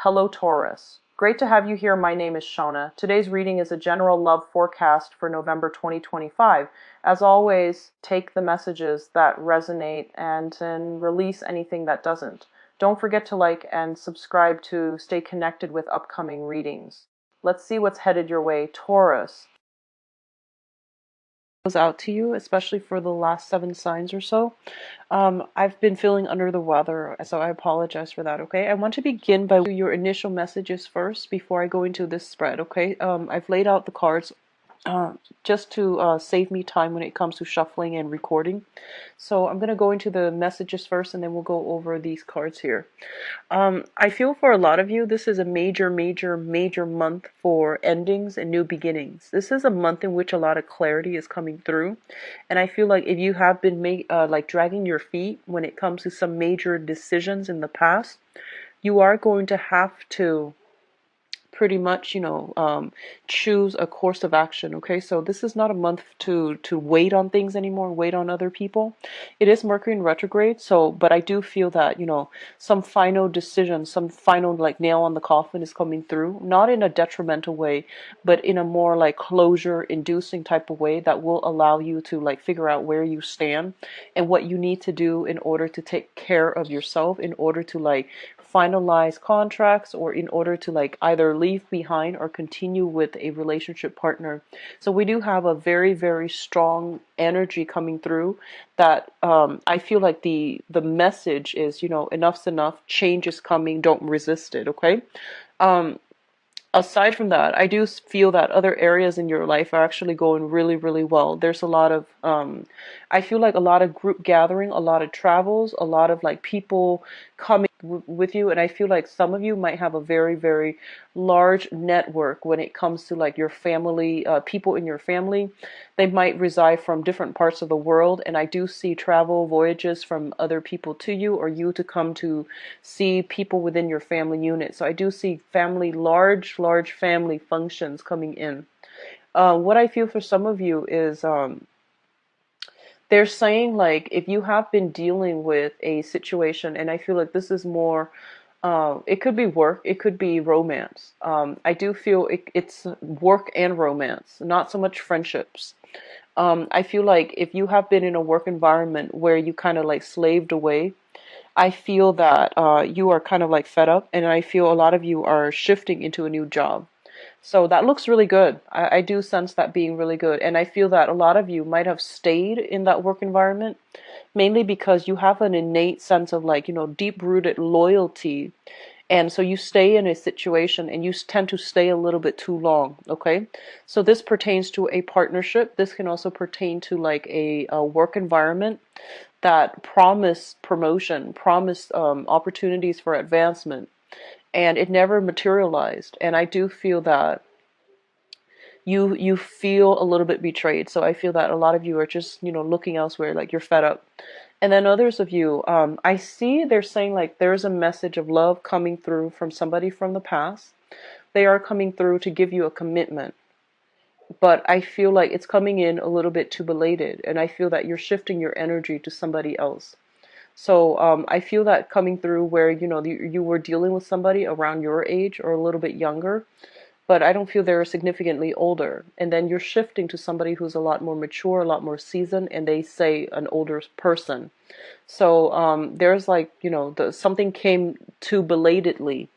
Hello, Taurus. Great to have you here. My name is Shona. Today's reading is a general love forecast for November 2025. As always, take the messages that resonate and then release anything that doesn't. Don't forget to like and subscribe to stay connected with upcoming readings. Let's see what's headed your way, Taurus. Out to you, especially for the last 7 signs or so. I've been feeling under the weather, so I apologize for that, okay? I want to begin by your initial messages first before I go into this spread, okay? I've laid out the cards just to save me time when it comes to shuffling and recording. So I'm going to go into the messages first, and then we'll go over these cards here. I feel for a lot of you, this is a major month for endings and new beginnings. This is a month in which a lot of clarity is coming through. And I feel like if you have been like dragging your feet when it comes to some major decisions in the past, you are going to have to pretty much, choose a course of action. Okay, so this is not a month to wait on things anymore, wait on other people. It is Mercury in retrograde, so but I do feel that some final decision, some final like nail on the coffin is coming through, not in a detrimental way, but in a more like closure inducing type of way that will allow you to like figure out where you stand and what you need to do in order to take care of yourself, in order to like finalize contracts, or in order to like either leave behind or continue with a relationship partner. So we do have a very strong energy coming through that I feel like the message is, enough's enough, change is coming, don't resist it, okay? Aside from that, I do feel that other areas in your life are actually going really well. There's a lot of, I feel like a lot of group gathering, a lot of travels, a lot of like people coming with you. And I feel like some of you might have a very large network when it comes to like your family, people in your family. They might reside from different parts of the world. And I do see travel voyages from other people to you, or you to come to see people within your family unit. So I do see family, large family functions coming in. What I feel for some of you is they're saying like if you have been dealing with a situation, and I feel like this is more, it could be work, it could be romance. I do feel it's work and romance, not so much friendships. I feel like if you have been in a work environment where you kind of like slaved away, I feel that you are kind of like fed up, and I feel a lot of you are shifting into a new job. So that looks really good. I do sense that being really good. And I feel that a lot of you might have stayed in that work environment, mainly because you have an innate sense of like, deep-rooted loyalty. And so you stay in a situation and you tend to stay a little bit too long, okay? So this pertains to a partnership. This can also pertain to like a work environment that promised promotion, promised opportunities for advancement, and it never materialized. And I do feel that you feel a little bit betrayed. So I feel that a lot of you are just, looking elsewhere, like you're fed up. And then others of you, I see they're saying like there's a message of love coming through from somebody from the past. They are coming through to give you a commitment. But I feel like it's coming in a little bit too belated. And I feel that you're shifting your energy to somebody else. So I feel that coming through where, you were dealing with somebody around your age or a little bit younger, but I don't feel they're significantly older. And then you're shifting to somebody who's a lot more mature, a lot more seasoned, and they say an older person. So there's like, something came too belatedly,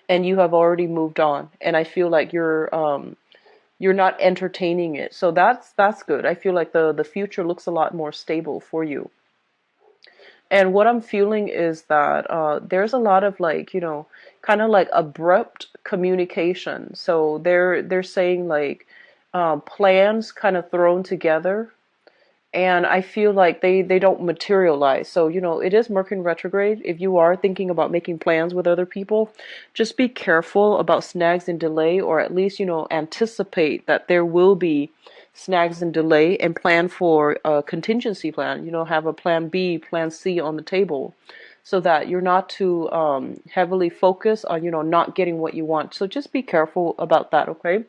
and you have already moved on. And I feel like you're not entertaining it. So that's good. I feel like the future looks a lot more stable for you. And what I'm feeling is that there's a lot of like, kind of like abrupt communication. So they're saying like plans kind of thrown together, and I feel like they don't materialize. So, it is Mercury in retrograde. If you are thinking about making plans with other people, just be careful about snags and delay, or at least, anticipate that there will be snags and delay, and plan for a contingency plan. Have a plan B, plan C on the table, so that you're not too heavily focused on, not getting what you want. So just be careful about that, okay?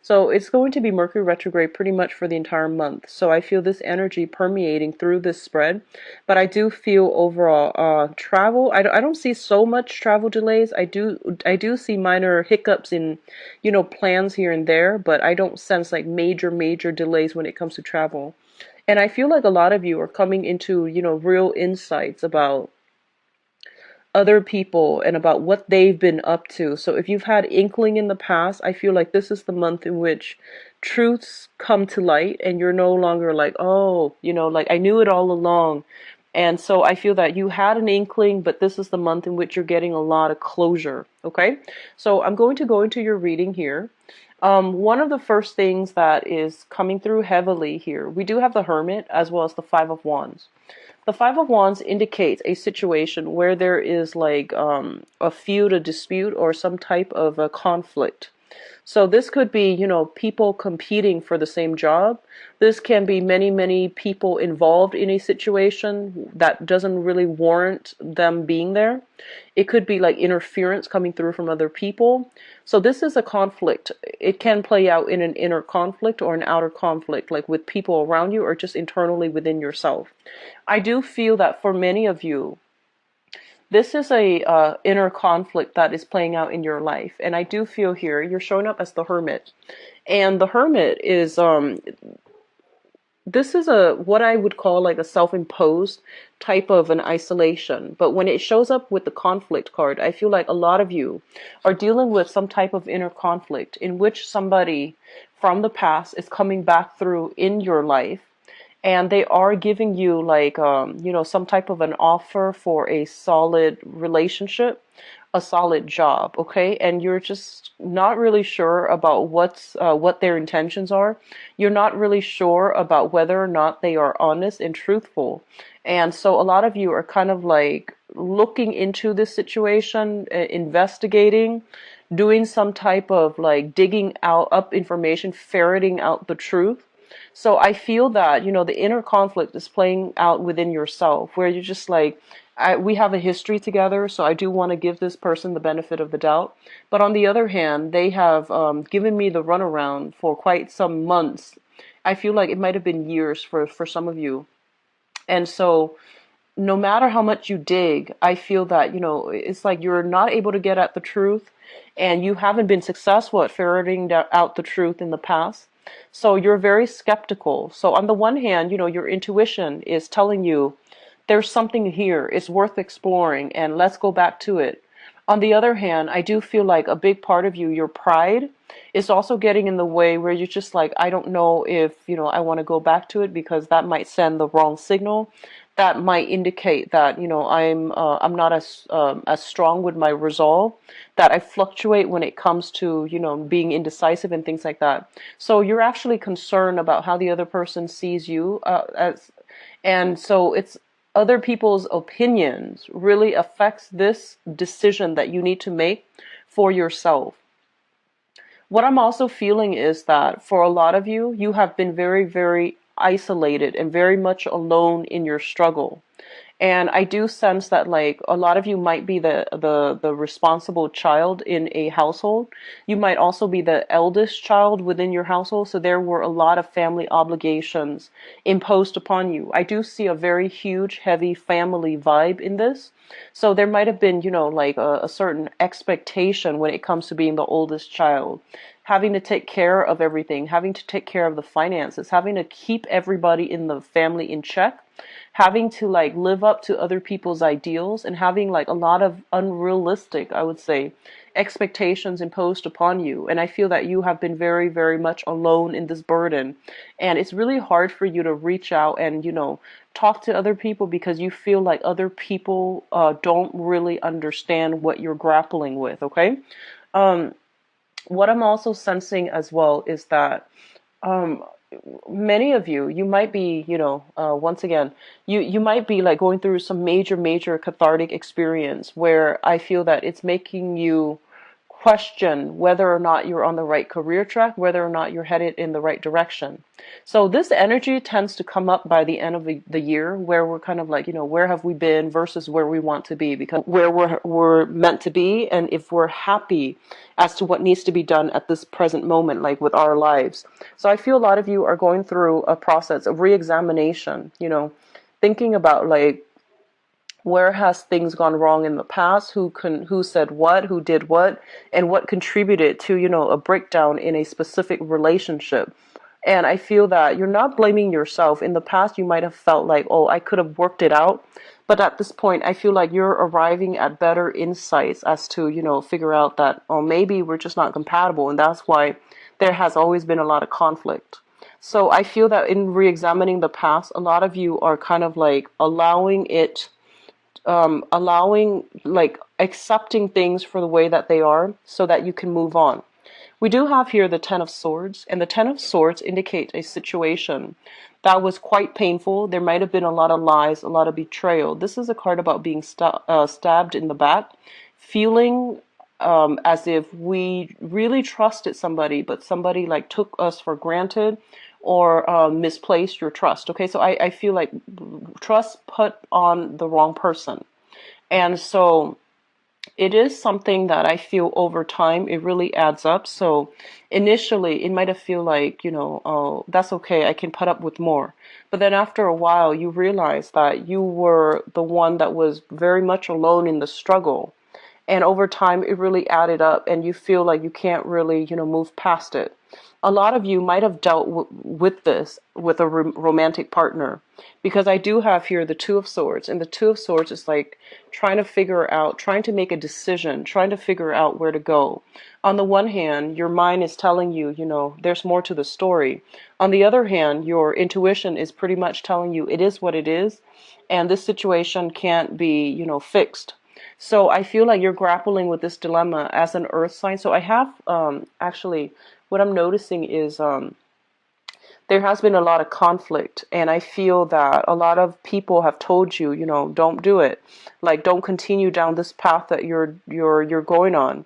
So it's going to be Mercury retrograde pretty much for the entire month. So I feel this energy permeating through this spread. But I do feel overall travel. I don't see so much travel delays. I do see minor hiccups in, plans here and there, but I don't sense like major delays when it comes to travel. And I feel like a lot of you are coming into, real insights about other people and about what they've been up to. So if you've had inkling in the past, I feel like this is the month in which truths come to light and you're no longer like, oh, like I knew it all along. And so I feel that you had an inkling, but this is the month in which you're getting a lot of closure. Okay. So I'm going to go into your reading here. One of the first things that is coming through heavily here, we do have the Hermit as well as the Five of Wands. The Five of Wands indicates a situation where there is like a feud, a dispute, or some type of a conflict. So this could be, people competing for the same job. This can be many people involved in a situation that doesn't really warrant them being there. It could be like interference coming through from other people. So this is a conflict. It can play out in an inner conflict or an outer conflict, like with people around you or just internally within yourself. I do feel that for many of you, this is a inner conflict that is playing out in your life. And I do feel here you're showing up as the Hermit. And the Hermit is this is a what I would call like a self-imposed type of an isolation. But when it shows up with the conflict card, I feel like a lot of you are dealing with some type of inner conflict in which somebody from the past is coming back through in your life, and they are giving you like some type of an offer for a solid relationship, a solid job. Okay, and you're just not really sure about what their intentions are. You're not really sure about whether or not they are honest and truthful. And so a lot of you are kind of like looking into this situation, investigating, doing some type of like digging out up information, ferreting out the truth. So I feel that, the inner conflict is playing out within yourself where you're just like, we have a history together, so I do want to give this person the benefit of the doubt. But on the other hand, they have given me the runaround for quite some months. I feel like it might have been years for some of you. And so no matter how much you dig, I feel that, it's like you're not able to get at the truth and you haven't been successful at ferreting out the truth in the past. So you're very skeptical. So on the one hand, your intuition is telling you there's something here, it's worth exploring, and let's go back to it. On the other hand, I do feel like a big part of you, your pride, is also getting in the way where you're just like, I don't know if, I want to go back to it because that might send the wrong signal. That might indicate that, I'm not as strong with my resolve, that I fluctuate when it comes to, being indecisive and things like that. So you're actually concerned about how the other person sees you, and so it's other people's opinions really affects this decision that you need to make for yourself. What I'm also feeling is that for a lot of you, you have been very isolated and very much alone in your struggle. And I do sense that like a lot of you might be the responsible child in a household. You might also be the eldest child within your household. So there were a lot of family obligations imposed upon you. I do see a very huge, heavy family vibe in this. So there might have been, like a certain expectation when it comes to being the oldest child, having to take care of everything, having to take care of the finances, having to keep everybody in the family in check, having to like live up to other people's ideals, and having like a lot of unrealistic, I would say, expectations imposed upon you. And I feel that you have been very much alone in this burden. And it's really hard for you to reach out and, talk to other people because you feel like other people don't really understand what you're grappling with, okay? What I'm also sensing as well is that um, many of you, you might be, once again, you might be like going through some major cathartic experience where I feel that it's making you question whether or not you're on the right career track, whether or not you're headed in the right direction. So this energy tends to come up by the end of the year, where we're kind of like, where have we been versus where we want to be, because where we're meant to be, and if we're happy as to what needs to be done at this present moment, like with our lives. So I feel a lot of you are going through a process of re-examination, thinking about like, where has things gone wrong in the past, who said what, who did what, and what contributed to a breakdown in a specific relationship. And I feel that you're not blaming yourself. In the past you might have felt like, oh, I could have worked it out, but at this point I feel like you're arriving at better insights as to figure out that, oh, maybe we're just not compatible, and that's why there has always been a lot of conflict. So I feel that in re-examining the past, a lot of you are kind of like allowing, like accepting things for the way that they are so that you can move on. We do have here the Ten of Swords, and the Ten of Swords indicate a situation that was quite painful. There might have been a lot of lies, a lot of betrayal. This is a card about being stabbed in the back, feeling as if we really trusted somebody, but somebody like took us for granted, or misplaced your trust. Okay, so I feel like trust put on the wrong person. And so it is something that I feel over time it really adds up. So initially it might have feel like, oh, that's okay, I can put up with more. But then after a while you realize that you were the one that was very much alone in the struggle. And over time it really added up, and you feel like you can't really move past it. A lot of you might have dealt with this with a romantic partner, because I do have here the Two of Swords, and the Two of Swords is like trying to make a decision, trying to figure out where to go. On the one hand, your mind is telling you, there's more to the story. On the other hand, your intuition is pretty much telling you it is what it is, and this situation can't be, fixed. So I feel like you're grappling with this dilemma as an earth sign. So I have, actually, what I'm noticing is there has been a lot of conflict, and I feel that a lot of people have told you, don't do it, like don't continue down this path that you're going on.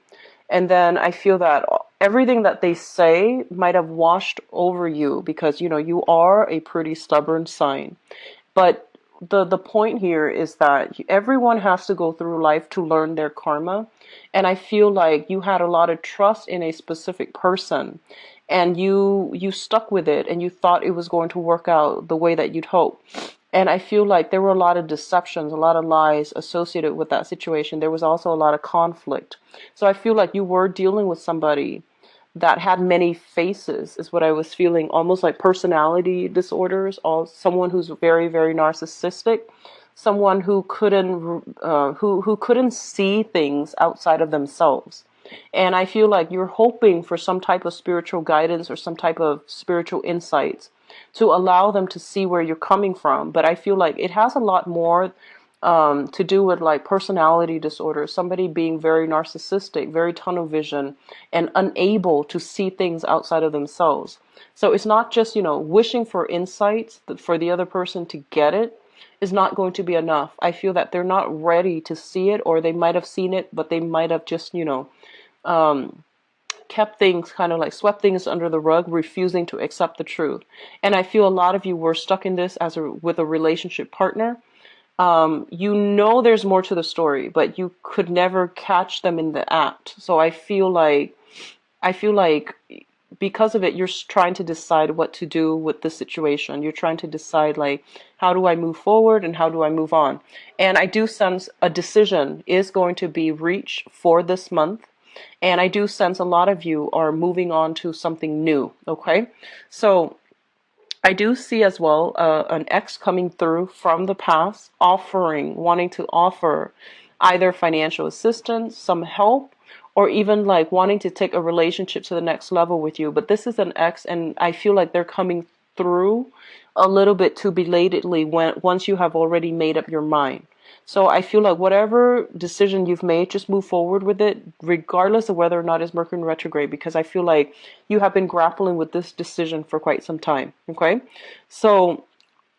And then I feel that everything that they say might have washed over you, because you are a pretty stubborn sign. But the point here is that everyone has to go through life to learn their karma. And I feel like you had a lot of trust in a specific person, and you stuck with it, and you thought it was going to work out the way that you'd hope. And I feel like there were a lot of deceptions, a lot of lies associated with that situation. There was also a lot of conflict. So I feel like you were dealing with somebody that had many faces, is what I was feeling, almost like personality disorders, or someone who's very, very narcissistic, someone who couldn't see things outside of themselves. And I feel like you're hoping for some type of spiritual guidance or some type of spiritual insights to allow them to see where you're coming from. But I feel like it has a lot more to do with like personality disorders, somebody being very narcissistic, very tunnel vision, and unable to see things outside of themselves. So it's not just, wishing for insights for the other person to get it is not going to be enough. I feel that they're not ready to see it, or they might have seen it, but they might have just, kept things kind of like swept things under the rug, refusing to accept the truth. And I feel a lot of you were stuck in this with a relationship partner. There's more to the story, but you could never catch them in the act. So I feel like because of it, you're trying to decide what to do with this situation. You're trying to decide, like, how do I move forward and how do I move on? And I do sense a decision is going to be reached for this month. And I do sense a lot of you are moving on to something new. Okay. So I do see as well an ex coming through from the past, wanting to offer either financial assistance, some help, or even like wanting to take a relationship to the next level with you. But this is an ex, and I feel like they're coming through a little bit too belatedly once you have already made up your mind. So I feel like whatever decision you've made, just move forward with it, regardless of whether or not it's Mercury in retrograde, because I feel like you have been grappling with this decision for quite some time. Okay. So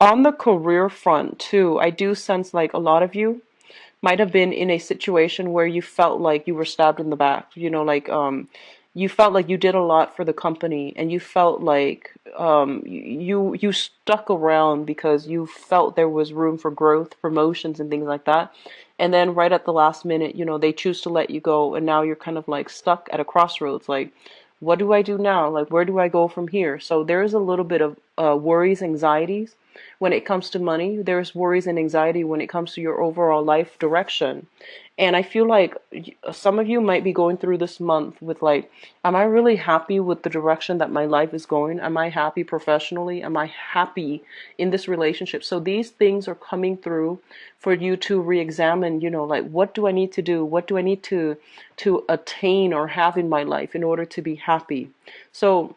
on the career front too, I do sense like a lot of you might have been in a situation where you felt like you were stabbed in the back, like you felt like you did a lot for the company, and you felt like you stuck around because you felt there was room for growth, promotions, and things like that. And then right at the last minute, they choose to let you go, and now you're kind of like stuck at a crossroads, like, what do I do now? Like, where do I go from here? So there is a little bit of worries, anxieties when it comes to money. There's worries and anxiety when it comes to your overall life direction. And I feel like some of you might be going through this month with like, am I really happy with the direction that my life is going? Am I happy professionally? Am I happy in this relationship? So these things are coming through for you to re-examine, like, what do I need to do? What do I need to attain or have in my life in order to be happy? So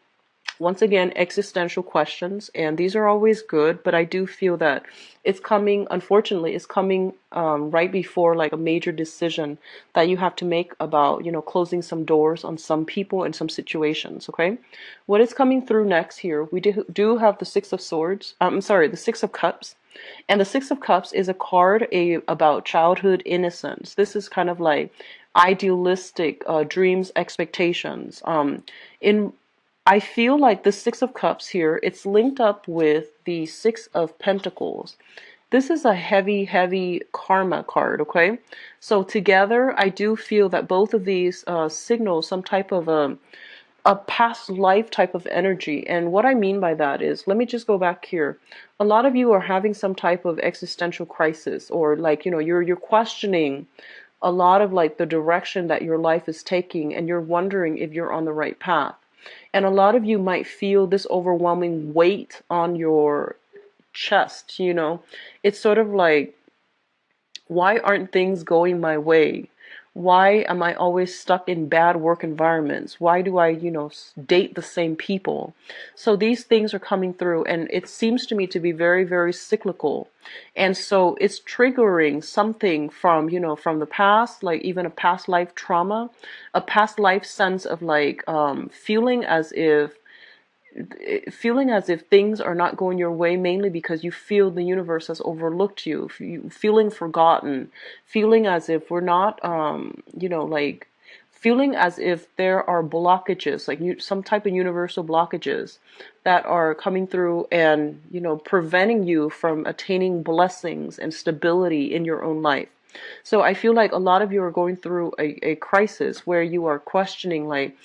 once again, existential questions, and these are always good, but I do feel that it's coming, unfortunately, it's coming right before like a major decision that you have to make about, closing some doors on some people and some situations, okay? What is coming through next here, we do have the Six of Swords, I'm sorry, the Six of Cups. And the Six of Cups is a card about childhood innocence. This is kind of like idealistic dreams, expectations. In I feel like the Six of Cups here, it's linked up with the Six of Pentacles. This is a heavy, heavy karma card, okay? So together, I do feel that both of these signal some type of a past life type of energy. And what I mean by that is, let me just go back here. A lot of you are having some type of existential crisis, or like, you're questioning a lot of like the direction that your life is taking, and you're wondering if you're on the right path. And a lot of you might feel this overwhelming weight on your chest, It's sort of like, why aren't things going my way? Why am I always stuck in bad work environments? Why do I, date the same people? So these things are coming through, and it seems to me to be very, very cyclical. And so it's triggering something from, from the past, like even a past life trauma, a past life sense of like feeling as if things are not going your way, mainly because you feel the universe has overlooked you, feeling forgotten, feeling as if we're not, like feeling as if there are blockages, like some type of universal blockages that are coming through and, preventing you from attaining blessings and stability in your own life. So I feel like a lot of you are going through a crisis where you are questioning, like,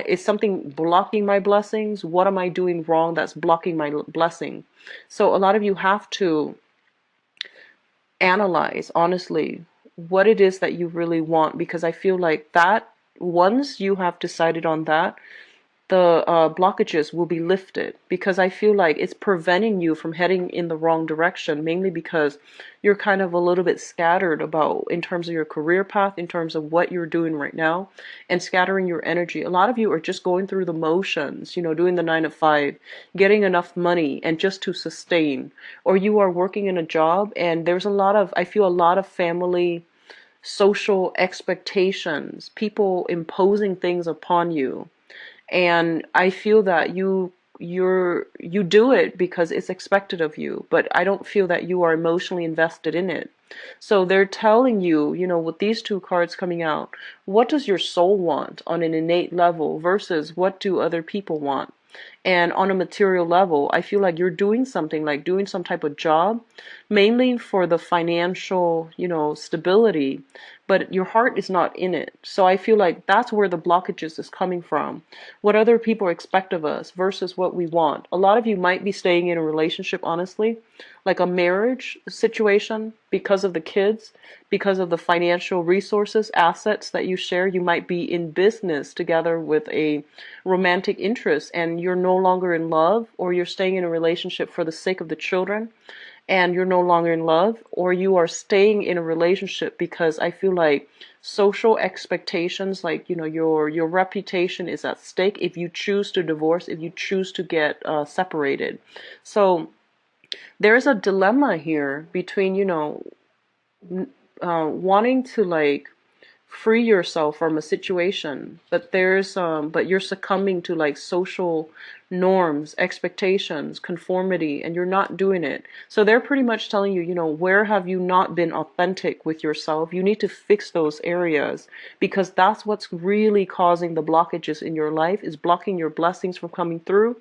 is something blocking my blessings? What am I doing wrong that's blocking my blessing? So a lot of you have to analyze, honestly, what it is that you really want, because I feel like that once you have decided on that, the blockages will be lifted, because I feel like it's preventing you from heading in the wrong direction, mainly because you're kind of a little bit scattered about in terms of your career path, in terms of what you're doing right now, and scattering your energy. A lot of you are just going through the motions, doing the 9 to 5, getting enough money and just to sustain, or you are working in a job and there's I feel a lot of family social expectations, people imposing things upon you, and I feel that you do it because it's expected of you, but I don't feel that you are emotionally invested in it. So they're telling you, with these two cards coming out, what does your soul want on an innate level versus what do other people want? And on a material level, I feel like you're doing something, like doing some type of job, mainly for the financial, stability, but your heart is not in it. So I feel like that's where the blockages is coming from. What other people expect of us versus what we want. A lot of you might be staying in a relationship, honestly, like a marriage situation, because of the kids, because of the financial resources, assets that you share. You might be in business together with a romantic interest, and you're no longer in love, or you're staying in a relationship for the sake of the children and you're no longer in love, or you are staying in a relationship because I feel like social expectations, like, your reputation is at stake if you choose to divorce, if you choose to get separated. So there's a dilemma here between, wanting to like free yourself from a situation, but but you're succumbing to like social norms, expectations, conformity, and you're not doing it. So they're pretty much telling you, where have you not been authentic with yourself? You need to fix those areas, because that's what's really causing the blockages in your life, is blocking your blessings from coming through.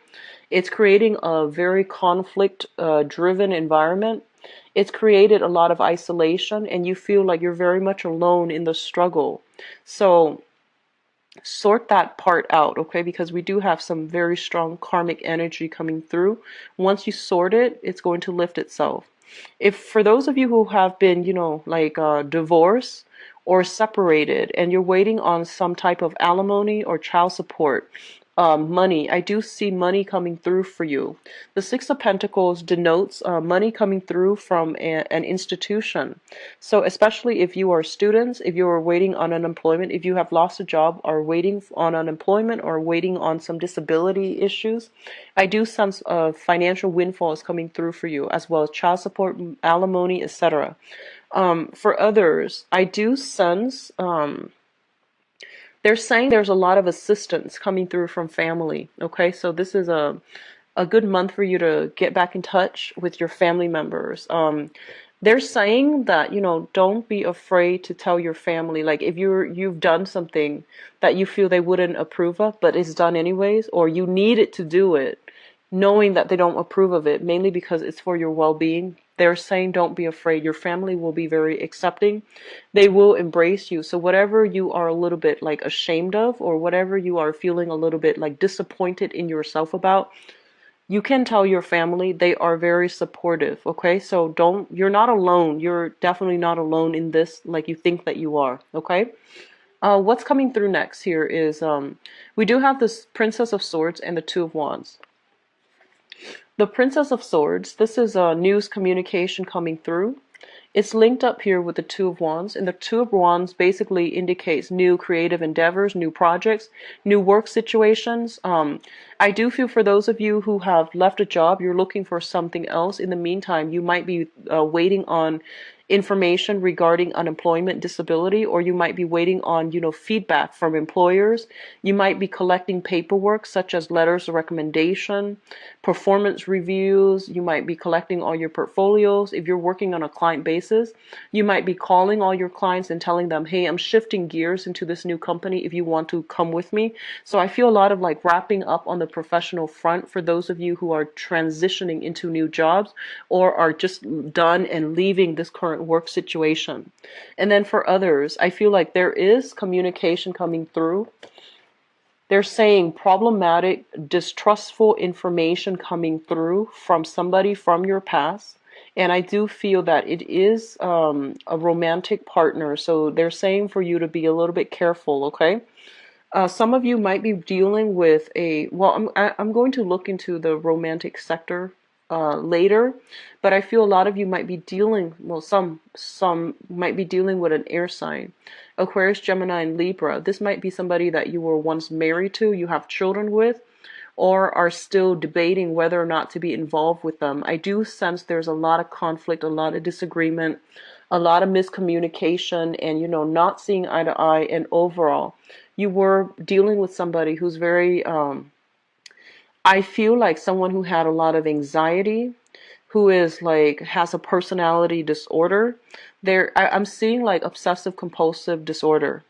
It's creating a very conflict driven environment. It's created a lot of isolation, and you feel like you're very much alone in the struggle. So sort that part out, okay? Because we do have some very strong karmic energy coming through. Once you sort it, it's going to lift itself. If for those of you who have been, like divorced or separated, and you're waiting on some type of alimony or child support, money, I do see money coming through for you. The Six of Pentacles denotes money coming through from an institution. So especially if you are students, if you are waiting on unemployment, if you have lost a job or waiting on unemployment or waiting on some disability issues, I do sense financial windfalls coming through for you, as well as child support, alimony, etc. For others, I do sense they're saying there's a lot of assistance coming through from family. Okay, so this is a good month for you to get back in touch with your family members. They're saying that, don't be afraid to tell your family. Like if you've done something that you feel they wouldn't approve of, but it's done anyways, or you needed to do it, knowing that they don't approve of it, mainly because it's for your well-being. They're saying don't be afraid. Your family will be very accepting. They will embrace you. So whatever you are a little bit like ashamed of, or whatever you are feeling a little bit like disappointed in yourself about, you can tell your family. They are very supportive. Okay, so you're not alone. You're definitely not alone in this like you think that you are. Okay. What's coming through next here is we do have this Princess of Swords and the Two of Wands. The Princess of Swords, this is news communication coming through. It's linked up here with the Two of Wands, and the Two of Wands basically indicates new creative endeavors, new projects, new work situations. I do feel for those of you who have left a job, you're looking for something else. In the meantime, you might be waiting on information regarding unemployment, disability, or you might be waiting on, feedback from employers. You might be collecting paperwork such as letters of recommendation, performance reviews. You might be collecting all your portfolios. If you're working on a client basis, you might be calling all your clients and telling them, hey, I'm shifting gears into this new company if you want to come with me. So I feel a lot of like wrapping up on the professional front for those of you who are transitioning into new jobs or are just done and leaving this current work situation. And then for others, I feel like there is communication coming through. They're saying problematic, distrustful information coming through from somebody from your past. And I do feel that it is a romantic partner. So they're saying for you to be a little bit careful, okay? Some of you might be dealing with I'm going to look into the romantic sector later, but I feel a lot of you might be dealing, some might be dealing with an air sign. Aquarius, Gemini, and Libra. This might be somebody that you were once married to, you have children with, or are still debating whether or not to be involved with them. I do sense there's a lot of conflict, a lot of disagreement, a lot of miscommunication, and, not seeing eye to eye. And overall, you were dealing with somebody who's very, I feel like someone who had a lot of anxiety, who is like, has a personality disorder. I'm seeing like obsessive compulsive disorder.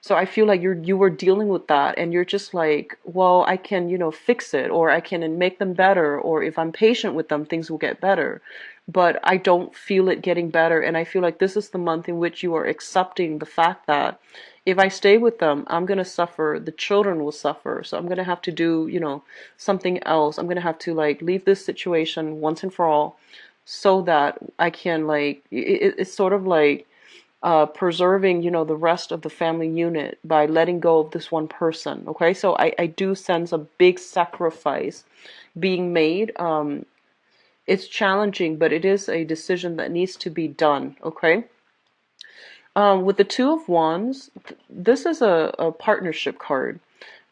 So I feel like you were dealing with that, and you're just like, well, I can, fix it, or I can make them better, or if I'm patient with them, things will get better. But I don't feel it getting better, and I feel like this is the month in which you are accepting the fact that if I stay with them, I'm going to suffer, the children will suffer, so I'm going to have to do, something else. I'm going to have to like leave this situation once and for all, so that I can like, it's sort of like preserving, the rest of the family unit by letting go of this one person. Okay, so I do sense a big sacrifice being made. It's challenging, but it is a decision that needs to be done. Okay. With the Two of Wands, this is a partnership card.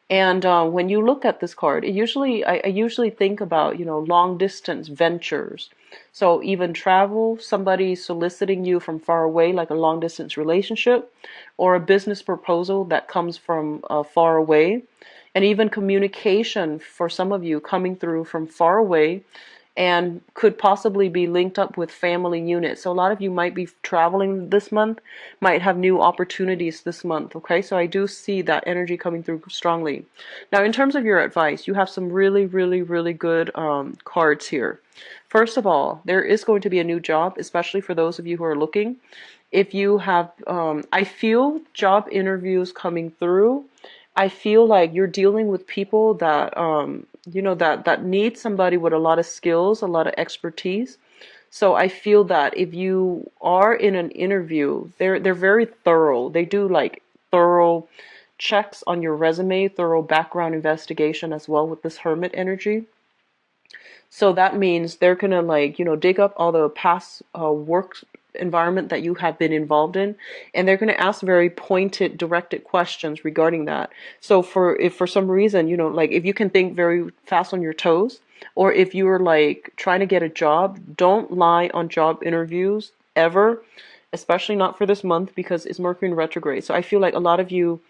And when you look at this card, I usually think about, long distance ventures. So even travel, somebody soliciting you from far away, like a long distance relationship, or a business proposal that comes from far away, and even communication for some of you coming through from far away and could possibly be linked up with family units. So a lot of you might be traveling this month, might have new opportunities this month. Okay, so I do see that energy coming through strongly. Now, in terms of your advice, you have some really, really, really good cards here. First of all, there is going to be a new job, especially for those of you who are looking. If you have, I feel job interviews coming through. I feel like you're dealing with people that, that need somebody with a lot of skills, a lot of expertise. So I feel that if you are in an interview, they're very thorough. They do like thorough checks on your resume, thorough background investigation as well with this hermit energy. So that means they're gonna like, dig up all the past work environment that you have been involved in, and they're gonna ask very pointed, directed questions regarding that. So if for some reason, like if you can think very fast on your toes, or if you're like trying to get a job, don't lie on job interviews ever, especially not for this month because it's Mercury in retrograde. So I feel like a lot of you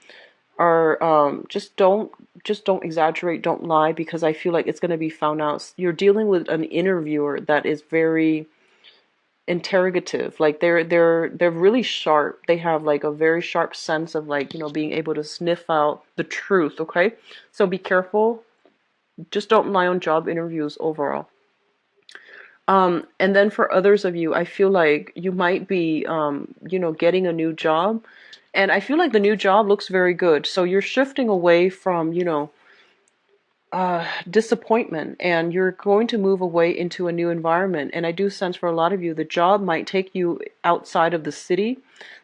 are just don't exaggerate, don't lie, because I feel like it's going to be found out. You're dealing with an interviewer that is very interrogative. Like they're really sharp. They have like a very sharp sense of like, being able to sniff out the truth, okay? So be careful. Just don't lie on job interviews overall. And then for others of you, I feel like you might be, getting a new job. And I feel like the new job looks very good. So you're shifting away from, disappointment, and you're going to move away into a new environment. And I do sense for a lot of you, the job might take you outside of the city.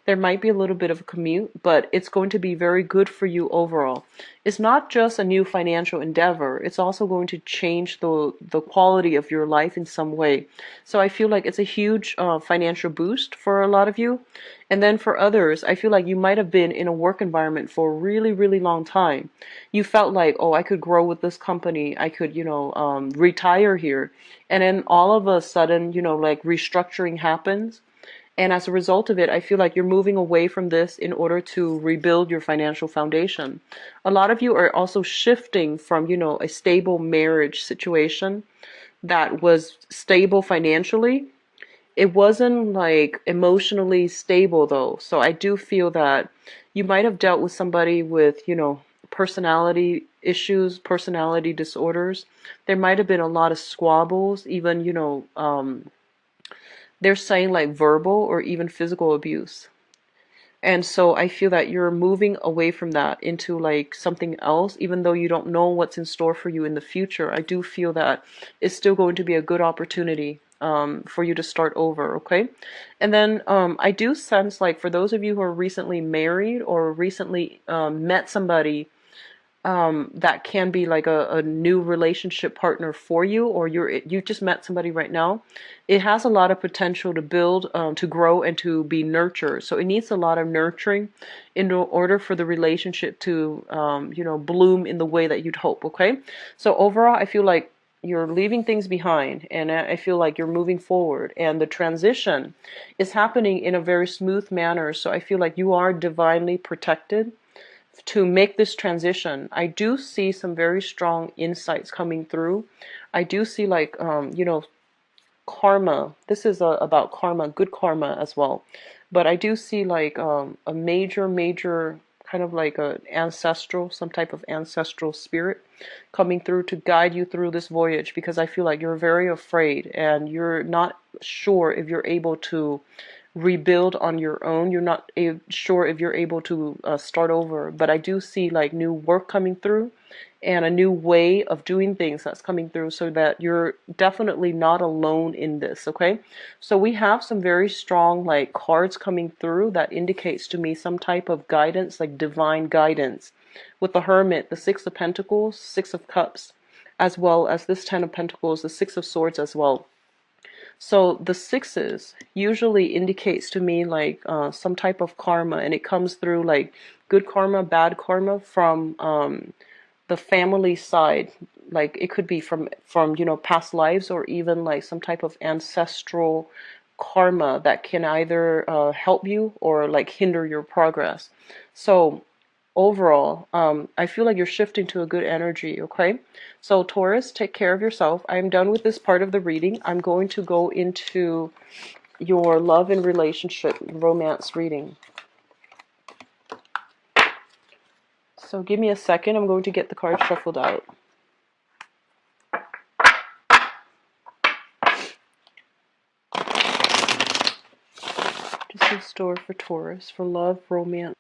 There might be a little bit of a commute, but it's going to be very good for you overall. It's not just a new financial endeavor, it's also going to change the quality of your life in some way. So I feel like it's a huge financial boost for a lot of you. And then for others, I feel like you might have been in a work environment for a really, really long time. You felt like, oh, I could grow with this company. I could, retire here. And then all of a sudden, like restructuring happens. And as a result of it, I feel like you're moving away from this in order to rebuild your financial foundation. A lot of you are also shifting from, a stable marriage situation that was stable financially. It wasn't like emotionally stable though. So I do feel that you might have dealt with somebody with, personality issues, personality disorders. There might have been a lot of squabbles, even, they're saying like verbal or even physical abuse. And so I feel that you're moving away from that into like something else, even though you don't know what's in store for you in the future. I do feel that it's still going to be a good opportunity for you to start over, okay? And then I do sense like for those of you who are recently married or recently met somebody that can be like a new relationship partner for you, or you just met somebody right now. It has a lot of potential to build, to grow, and to be nurtured. So it needs a lot of nurturing in order for the relationship to, bloom in the way that you'd hope. Okay. So overall, I feel like you're leaving things behind, and I feel like you're moving forward, and the transition is happening in a very smooth manner. So I feel like you are divinely protected to make this transition. I do see some very strong insights coming through. I do see like, karma. This is about karma, good karma as well. But I do see like a major kind of like a ancestral, some type of ancestral spirit coming through to guide you through this voyage, because I feel like you're very afraid and you're not sure if you're able to rebuild on your own. You're not sure if you're able to start over, but I do see like new work coming through and a new way of doing things that's coming through, so that you're definitely not alone in this. Okay, so we have some very strong like cards coming through that indicates to me some type of guidance, like divine guidance, with the Hermit, the Six of Pentacles, Six of Cups, as well as this Ten of Pentacles, the Six of Swords as well. So the sixes usually indicates to me like some type of karma, and it comes through like good karma, bad karma from the family side. like it could be from past lives, or even like some type of ancestral karma that can either help you or like hinder your progress. So overall, I feel like you're shifting to a good energy, okay? So Taurus, take care of yourself. I'm done with this part of the reading. I'm going to go into your love and relationship romance reading. So give me a second. I'm going to get the cards shuffled out. Just in store for Taurus for love, romance.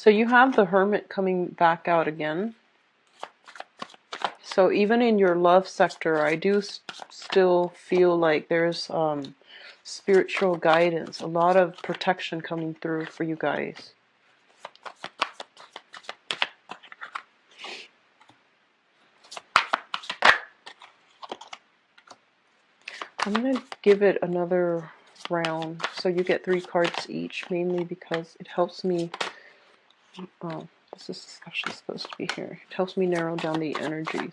So you have the Hermit coming back out again. So even in your love sector, I do still feel like there's spiritual guidance, a lot of protection coming through for you guys. I'm going to give it another round. So you get 3 cards each, mainly because it helps me. Oh, this is actually supposed to be here. It helps me narrow down the energies.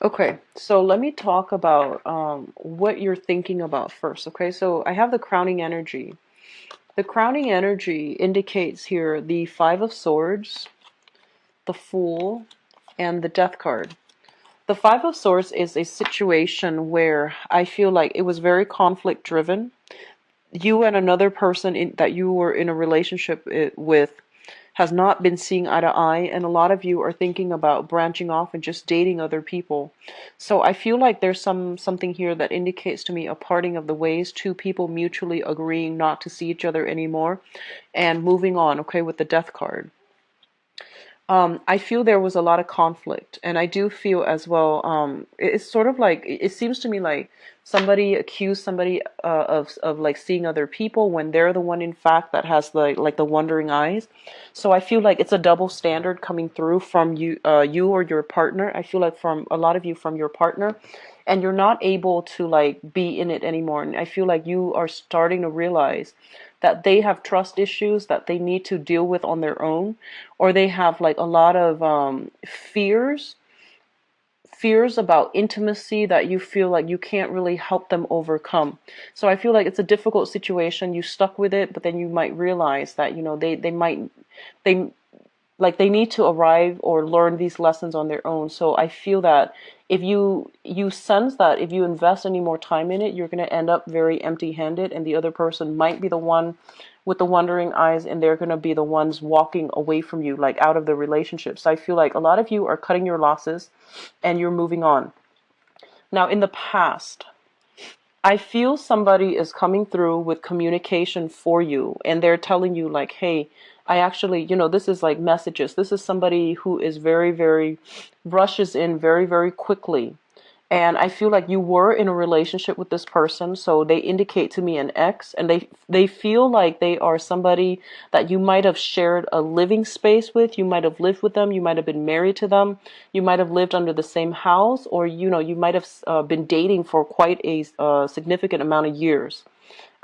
Okay, so let me talk about what you're thinking about first. Okay, so I have the crowning energy. The crowning energy indicates here the 5 of Swords, the Fool, and the Death card. The 5 of Swords is a situation where I feel like it was very conflict driven. You and another person that you were in a relationship with has not been seeing eye to eye, and a lot of you are thinking about branching off and just dating other people. So I feel like there's something here that indicates to me a parting of the ways, 2 people mutually agreeing not to see each other anymore and moving on, okay, with the Death card. I feel there was a lot of conflict, and I do feel as well, it's sort of like, it seems to me like somebody accused somebody of like seeing other people when they're the one in fact that has the wandering eyes. So I feel like it's a double standard coming through from you or your partner. I feel like from a lot of you from your partner, and you're not able to like be in it anymore. And I feel like you are starting to realize that they have trust issues that they need to deal with on their own, or they have like a lot of fears about intimacy that you feel like you can't really help them overcome. So I feel like it's a difficult situation. You stuck with it, but then you might realize that they like they need to arrive or learn these lessons on their own. So I feel that if you sense that if you invest any more time in it, you're going to end up very empty-handed, and the other person might be the one with the wandering eyes, and they're going to be the ones walking away from you, like out of the relationship. So I feel like a lot of you are cutting your losses and you're moving on. Now, in the past, I feel somebody is coming through with communication for you, and they're telling you like, hey, I actually, this is like messages. This is somebody who is very, very, rushes in very, very quickly. And I feel like you were in a relationship with this person, so they indicate to me an ex, and they feel like they are somebody that you might have shared a living space with. You might have lived with them. You might have been married to them. You might have lived under the same house, or you might have been dating for quite a significant amount of years.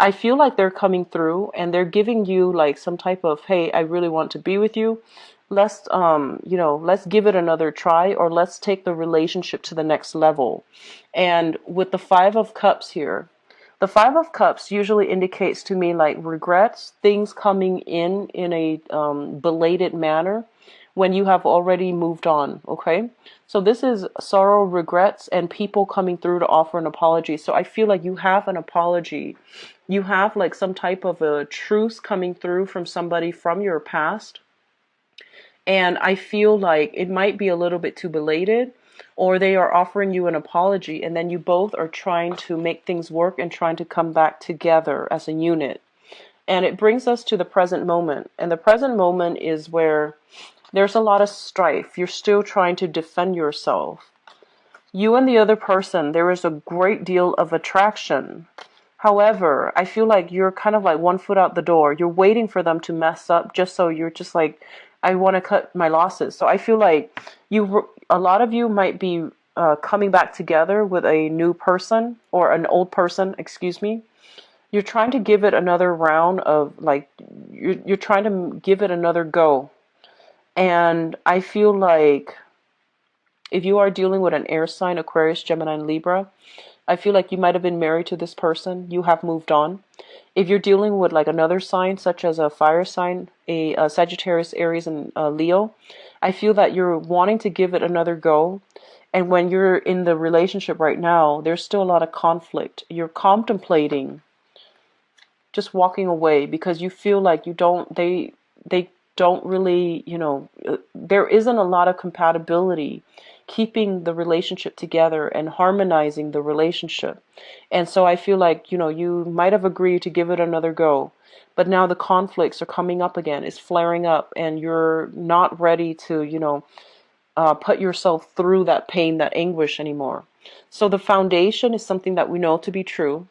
I feel like they're coming through and they're giving you like some type of, hey, I really want to be with you. Let's give it another try, or let's take the relationship to the next level. And with the 5 of Cups here, The Five of Cups usually indicates to me like regrets, things coming in a belated manner when you have already moved on, okay? So this is sorrow, regrets, and people coming through to offer an apology. So I feel like you have an apology. You have like some type of a truce coming through from somebody from your past. And I feel like it might be a little bit too belated, or they are offering you an apology, and then you both are trying to make things work and trying to come back together as a unit. And it brings us to the present moment. And the present moment is where there's a lot of strife. You're still trying to defend yourself. You and the other person, there is a great deal of attraction. However, I feel like you're kind of like one foot out the door. You're waiting for them to mess up just so you're just like, I want to cut my losses. So I feel like a lot of you might be coming back together with a new person or an old person, excuse me. You're trying to give it another round of like, you're trying to give it another go. And I feel like if you are dealing with an air sign, Aquarius, Gemini, and Libra, I feel like you might have been married to this person. You have moved on. If you're dealing with like another sign, such as a fire sign, a Sagittarius, Aries, and Leo, I feel that you're wanting to give it another go. And when you're in the relationship right now, there's still a lot of conflict. You're contemplating just walking away because you feel like they don't really, there isn't a lot of compatibility keeping the relationship together and harmonizing the relationship. And so I feel like, you might have agreed to give it another go, but now the conflicts are coming up again, it's flaring up, and you're not ready to, put yourself through that pain, that anguish anymore. So the foundation is something that we know to be true.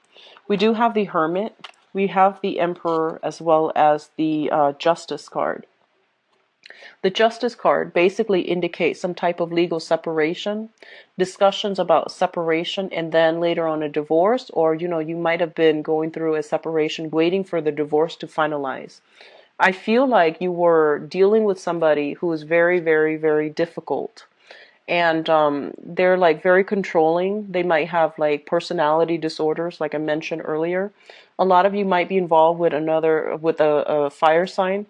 We do have the Hermit, we have the Emperor, as well as the Justice card. The Justice card basically indicates some type of legal separation, discussions about separation, and then later on a divorce, or you might have been going through a separation, waiting for the divorce to finalize. I feel like you were dealing with somebody who is very, very, very difficult. And they're like very controlling. They might have like personality disorders, like I mentioned earlier. A lot of you might be involved with a fire sign,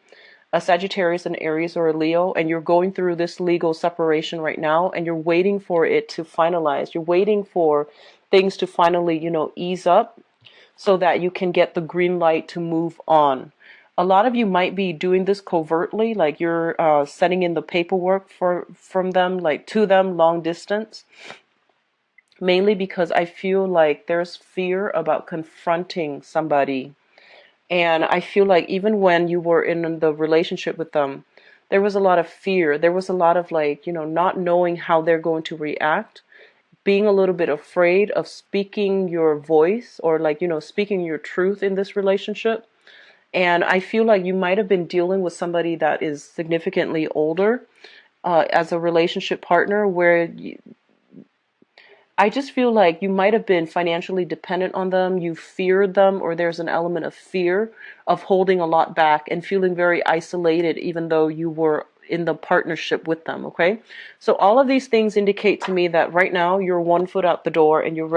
a Sagittarius, an Aries, or a Leo, and you're going through this legal separation right now, and you're waiting for it to finalize. You're waiting for things to finally, ease up so that you can get the green light to move on. A lot of you might be doing this covertly, like you're sending in the paperwork from them, like to them long distance. Mainly because I feel like there's fear about confronting somebody. And I feel like even when you were in the relationship with them, there was a lot of fear. There was a lot of like, not knowing how they're going to react, being a little bit afraid of speaking your voice or like, speaking your truth in this relationship. And I feel like you might have been dealing with somebody that is significantly older as a relationship partner, where I just feel like you might have been financially dependent on them, you feared them, or there's an element of fear of holding a lot back and feeling very isolated even though you were in the partnership with them, okay? So all of these things indicate to me that right now you're one foot out the door and you're ready